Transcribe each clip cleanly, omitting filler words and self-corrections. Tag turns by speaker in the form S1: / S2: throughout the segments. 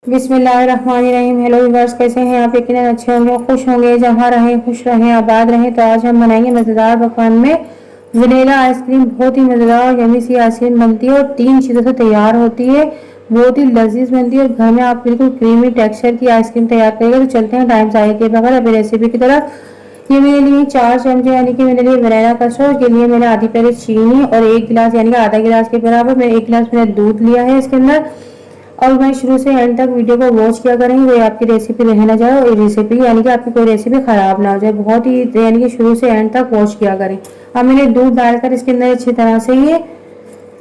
S1: बिस्मिल्लाहिर्रहमानिर्रहीम। Hello viewers, कैसे हैं आप? यकीनन अच्छे होंगे, खुश होंगे, जहाँ रहें खुश रहें, आबाद रहें। तो आज हम बनाएंगे मज़ेदार पकवान में वनीला आइसक्रीम। बहुत ही मज़ेदार और यमी सी आइसक्रीम बनती है और 3 चीज़ों से तैयार होती है। बहुत ही लजीज बनती है और घर में आप बिल्कुल क्रीमी टेक्सचर की आइसक्रीम तैयार करेंगे। तो चलते हैं टाइम ज़ाया किए बगैर अभी रेसिपी की तरफ। ये मेरे लिए 4 चमचे यानी कि मेरे लिए वनीला कस्टर्ड के लिए मैंने आधी प्लेट चीनी और 1 गिलास यानी कि आधा गिलास के बराबर मैं 1 गिलास मैंने दूध लिया है इसके अंदर। और मैं शुरू से एंड तक वीडियो को वॉच किया करेंगे, कोई आपकी रेसिपी रह ना जाए और रेसिपी यानी कि आपकी कोई रेसिपी खराब ना हो जाए। बहुत ही यानी कि शुरू से एंड तक वॉच किया करें। अब मैंने दूध डालकर इसके अंदर अच्छी तरह से ये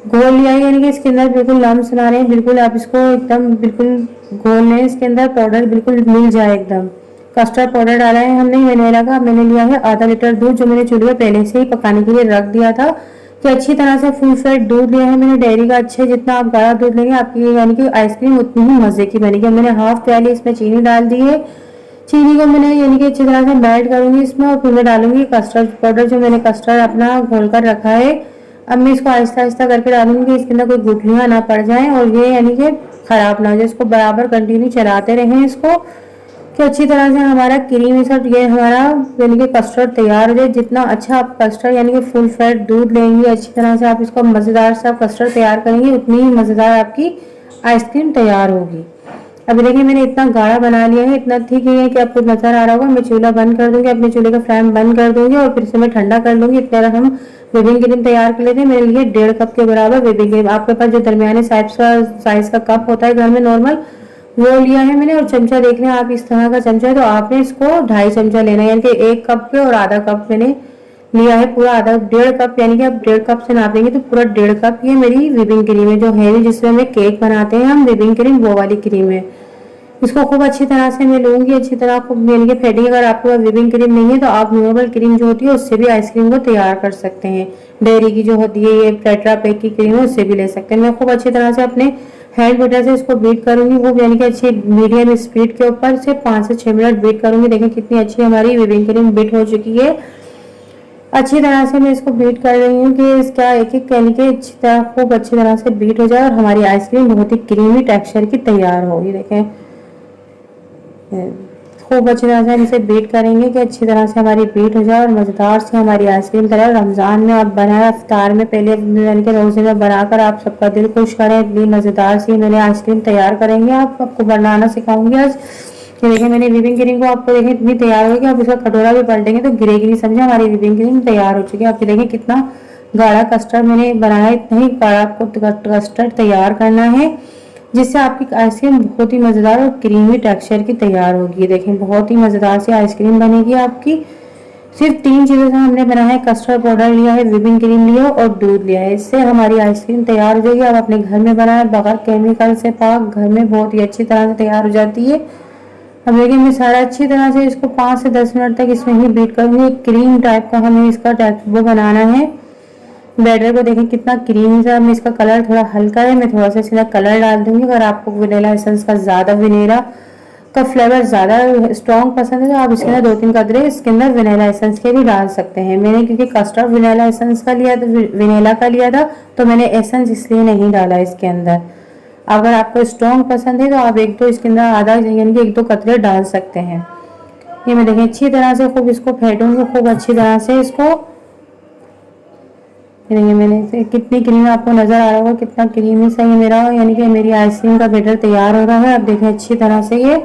S1: घोल लिया है, यानी कि इसके अंदर बिल्कुल लम्स ना रहे। बिल्कुल आप इसको एकदम बिल्कुल घोल लें, इसके अंदर पाउडर बिल्कुल मिल जाए एकदम। कस्टर्ड पाउडर डाला है हमने वनीला का। मैंने लिया है आधा लीटर दूध, जो मैंने चूल्हे पर पहले से ही पकाने के लिए रख दिया था। तो अच्छी तरह से फुल फैट दूध लिया है मैंने डेयरी का। अच्छा, जितना आप गाढ़ा दूध लेंगे आपकी यानी कि आइसक्रीम उतनी ही मजे की बनेगी। मैंने हाफ प्याली इसमें चीनी डाल दी है। चीनी को मैंने यानी कि अच्छी तरह से मेल्ट करूंगी इसमें और फिर मैं डालूंगी कस्टर्ड पाउडर, जो मैंने कस्टर्ड अपना घोल कर रखा है। अब मैं इसको आहिस्ता आहिस्ता करके डालूंगी कि इसके अंदर कोई गुठलियां ना पड़ जाएं और ये यानी कि खराब ना हो जाए। इसको बराबर कंटिन्यू चलाते रहें इसको, कि अच्छी तरह से हमारा क्रीम सब ये हमारा यानी कि कस्टर्ड तैयार हो जाए। जितना अच्छा आप कस्टर्ड यानी कि फुल फैट दूध लेंगे, अच्छी तरह से आप इसको मज़ेदार सा कस्टर्ड तैयार करेंगे, उतनी ही मज़ेदार आपकी आइसक्रीम तैयार होगी। अभी देखिए मैंने इतना गाढ़ा बना लिया है, इतना ठीक है कि आपको नजर आ रहा होगा। मैं चूल्हा बंद कर दूंगी, अपने चूल्हे का फ्लेम बंद कर दूंगी और फिर से मैं ठंडा कर लूंगी। इतना हम व्हिपिंग क्रीम तैयार कर लेते हैं। मेरे लिए 1.5 कप के बराबर व्हिपिंग क्रीम, आपके पास जो दरमियाने साइज का कप होता है घर में नॉर्मल, वो लिया है मैंने। और चमचा देख रहे हैं आप, इस तरह का चमचा है, तो आपने इसको 2.5 चमचा लेना है, यानी कि 1 कप पे और आधा कप मैंने लिया है। पूरा आधा 1.5 कप, यानी कि आप 1.5 कप से नापेंगे तो पूरा 1.5 कप ये मेरी व्हिपिंग क्रीम है, जो है जिसमें हमें केक बनाते हैं हम व्हिपिंग क्रीम, वो वाली क्रीम है। इसको खूब अच्छी तरह से मैं लूंगी, अच्छी तरह खूब यानी कि फेंटेंगे। अगर आपके पास व्हिपिंग क्रीम नहीं है तो आप नॉर्मल क्रीम जो होती है उससे भी आइसक्रीम को तैयार कर सकते हैं। डेयरी की जो होती है ये टेट्रा पैक की क्रीम है, उससे भी ले सकते हैं। मैं खूब अच्छी तरह से अपने हैंड बीटर से इसको बीट करूंगी, वो यानी कि अच्छी मीडियम स्पीड के ऊपर से 5 से 6 मिनट बीट करूंगी। देखें कितनी अच्छी हमारी व्हिपिंग क्रीम बीट हो चुकी है। अच्छी तरह से मैं इसको बीट कर रही हूँ कि इसका एक एक यानी कि अच्छी तरह खूब अच्छी तरह से बीट हो जाए और हमारी आइसक्रीम बहुत ही क्रीमी टेक्सचर की तैयार होगी। देखें खूब अच्छी तरह से हम इसे बीट करेंगे कि अच्छी तरह से हमारी बीट हो जाए और मज़ेदार से हमारी आइसक्रीम तैयार। रमज़ान में आप बनाए, इफ्तार में पहले यानी कि रोज़े में बनाकर आप सबका दिल खुश करें। इतनी मज़ेदार सी मैंने आइसक्रीम तैयार करेंगे, आपको बनाना सिखाऊंगी आज। ये देखिए मैंने व्हिपिंग क्रीम को आपको देखें इतनी तैयार होगी, आप इसका कटोरा भी पलटेंगे तो गिरेगी नहीं। समझे, हमारी व्हिपिंग क्रीम तैयार हो चुकी है। आप देखें कितना गाढ़ा कस्टर्ड मैंने बनाया, इतना ही गाढ़ा आपको कस्टर्ड तैयार करना है, जिससे आपकी आइसक्रीम बहुत ही मज़ेदार और क्रीमी टेक्सचर की तैयार होगी। देखें बहुत ही मज़ेदार सी आइसक्रीम बनेगी आपकी। सिर्फ 3 चीज़ों से हमने बनाया है, कस्टर्ड पाउडर लिया है, व्हिपिंग क्रीम लिया और दूध लिया है। इससे हमारी आइसक्रीम तैयार हो जाएगी। आप अपने घर में बनाएं बगैर केमिकल से, पाक घर में बहुत ही अच्छी तरह से तैयार हो जाती है। अब देखिए मैं सारा अच्छी तरह से इसको 5 से 10 मिनट तक इसमें ही बीट करूंगी। क्रीम टाइप का हमें इसका वो बनाना है बैटर को। देखें कितना क्रीमी सा, मैं इसका कलर थोड़ा हल्का है, मैं थोड़ा सा सीधा कलर डाल दूंगी। अगर आपको वनीला एसेंस का ज़्यादा वनीला का फ्लेवर ज़्यादा स्ट्रॉन्ग पसंद है तो आप इसके अंदर 2-3 कतरे इसके अंदर वनीला एसेंस के भी डाल सकते हैं। मैंने क्योंकि कस्टर्ड वनीला एसेंस का लिया था, वनीला का लिया था, तो मैंने एसेंस इसलिए नहीं डाला इसके अंदर। अगर आपको स्ट्रॉन्ग पसंद है तो आप 1-2 इसके अंदर आधा यानी कि 1-2 कतरे डाल सकते हैं। ये मैं देखें अच्छी तरह से खूब इसको फेंटूंगी, खूब अच्छी तरह से इसको। ये मैंने कितनी क्रीम आपको नजर आ रहा होगा, कितना क्रीमी सा ये मेरा यानी कि मेरी आइसक्रीम का बैटर तैयार हो रहा है। अब देखें अच्छी तरह से ये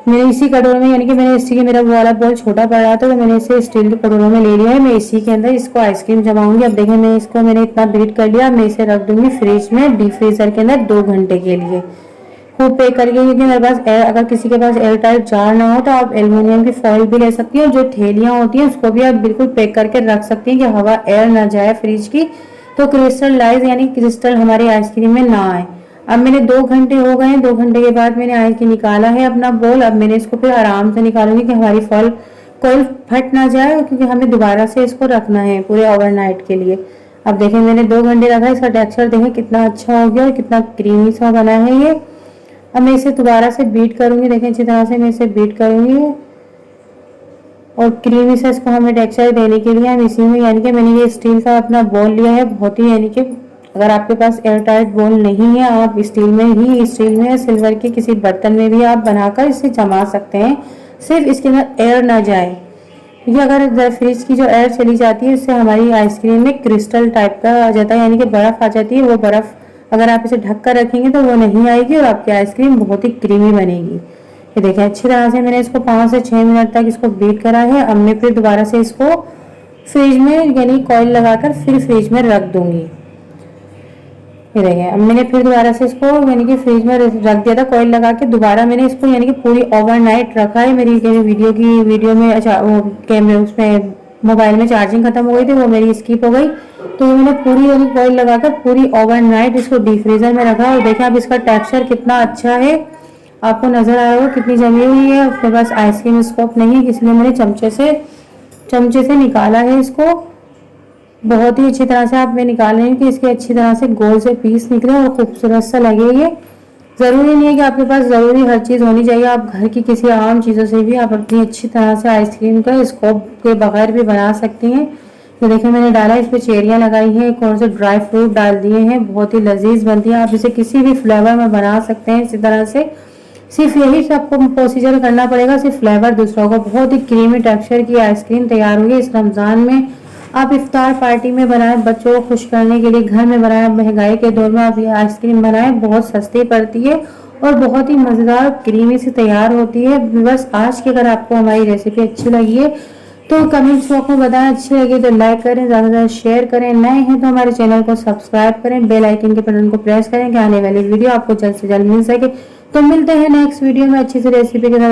S1: मैंने इसी कटोरे में यानी कि मैंने इसी के मेरा वाला बॉल छोटा पड़ रहा था तो मैंने इसे स्टील के कटोरे में ले लिया है। मैं इसी के अंदर इसको आइसक्रीम जमाऊंगी। अब देखें मैं इसको मैंने इतना बीट कर लिया। मैं इसे रख दूंगी फ्रिज में, डीप फ्रीजर के अंदर 2 घंटे के लिए खूब पैक करके। क्योंकि मेरे पास अगर किसी के पास एयर टाइट जार ना हो तो आप एल्युमिनियम की फॉइल भी ले सकती हैं। जो थैलियां होती हैं उसको भी आप बिल्कुल पैक करके रख सकती हैं कि हवा एयर ना जाए फ्रिज की, तो क्रिस्टलाइज यानी क्रिस्टल हमारी आइसक्रीम में ना आए। अब मैंने 2 घंटे हो गए हैं, 2 घंटे के बाद मैंने आइसक्रीम निकाला है अपना बोल। अब मैंने इसको फिर आराम से निकालूंगी कि हमारी फॉल कोई फट ना जाए, क्योंकि हमें दोबारा से इसको रखना है पूरे ओवरनाइट के लिए। अब देखें मैंने 2 घंटे रखा है, इसका टेक्सचर देखें कितना अच्छा हो गया और कितना क्रीमी सा बना है ये। अब मैं इसे दोबारा से बीट करूंगी। देखें अच्छी तरह से मैं इसे बीट करूंगी और क्रीमी से इसको हमें टेक्सचर देने के लिए हम इसी में यानी कि मैंने ये स्टील का अपना बॉल लिया है, बहुत ही यानी कि अगर आपके पास एयर टाइट बाउल नहीं है, आप स्टील में या सिल्वर के किसी बर्तन में भी आप बनाकर इसे जमा सकते हैं, सिर्फ इसके अंदर एयर ना जाए, क्योंकि अगर फ्रिज की जो एयर चली जाती है उससे हमारी आइसक्रीम में क्रिस्टल टाइप का आ जाता है, यानी कि बर्फ आ जाती है। वो बर्फ अगर आप इसे ढक कर रखेंगे तो वो नहीं आएगी और आपकी आइसक्रीम बहुत ही क्रीमी बनेगी। ये देखिए अच्छी तरह से मैंने इसको 5 से 6 मिनट तक इसको बीट करा है। अब मैं फिर दोबारा से इसको फ्रिज में यानी कॉइल लगाकर फिर फ्रिज में रख दूंगी। ये देखिए अब मैंने फिर दोबारा से इसको यानी कि फ्रिज में रख दिया था कॉइल लगा के। दोबारा मैंने इसको यानी कि पूरी ओवरनाइट रखा है। मेरी वीडियो में अच्छा वो कैमरे उसमें मोबाइल में चार्जिंग खत्म हो गई थी, वो मेरी स्किप हो गई, तो मैंने पूरी यानी कॉइल लगाकर पूरी ओवरनाइट इसको डीप फ्रीजर में रखा। और देखिए अब इसका टेक्सचर कितना अच्छा है, आपको नजर आ रहा होगा कितनी जमी हुई है। उसके पास आइसक्रीम स्कोप नहीं है, इसलिए मैंने चमचे से निकाला है इसको। बहुत ही अच्छी तरह से आप मैं निकाल रही हूँ कि इसके अच्छी तरह से गोल से पीस निकले और खूबसूरत सा लगे। ये ज़रूरी नहीं है कि आपके पास ज़रूरी हर चीज़ होनी चाहिए, आप घर की किसी आम चीज़ों से भी आप अपनी अच्छी तरह से आइसक्रीम का स्कोप के बगैर भी बना सकती हैं। तो देखिए मैंने डाला, इस पर चेरियाँ लगाई हैं, एक और से ड्राई फ्रूट डाल दिए हैं, बहुत ही लजीज बनती है। आप इसे किसी भी फ्लेवर में बना सकते हैं इसी तरह से। सिर्फ यही सबको प्रोसीजर करना पड़ेगा, सिर्फ फ्लेवर दूसरा होगा। बहुत ही क्रीमी टेक्सचर की आइसक्रीम तैयार होगी। इस रमज़ान में आप इफ्तार पार्टी में बनाएं, बच्चों को खुश करने के लिए घर में बनाएं, महंगाई के दौर में आप ये आइसक्रीम बनाएं, बहुत सस्ती पड़ती है और बहुत ही मज़ेदार क्रीमी से तैयार होती है। बस आज की अगर आपको हमारी रेसिपी अच्छी लगी है तो कमेंट्स बॉक्स में बताएं, अच्छी लगी तो लाइक करें, ज़्यादा से ज़्यादा शेयर करें, नए हैं तो हमारे चैनल को सब्सक्राइब करें, बेल आइकन के बटन को प्रेस करें कि आने वाली वीडियो आपको जल्द से जल्द मिल सके। तो मिलते हैं नेक्स्ट वीडियो में अच्छी सी रेसिपी के साथ।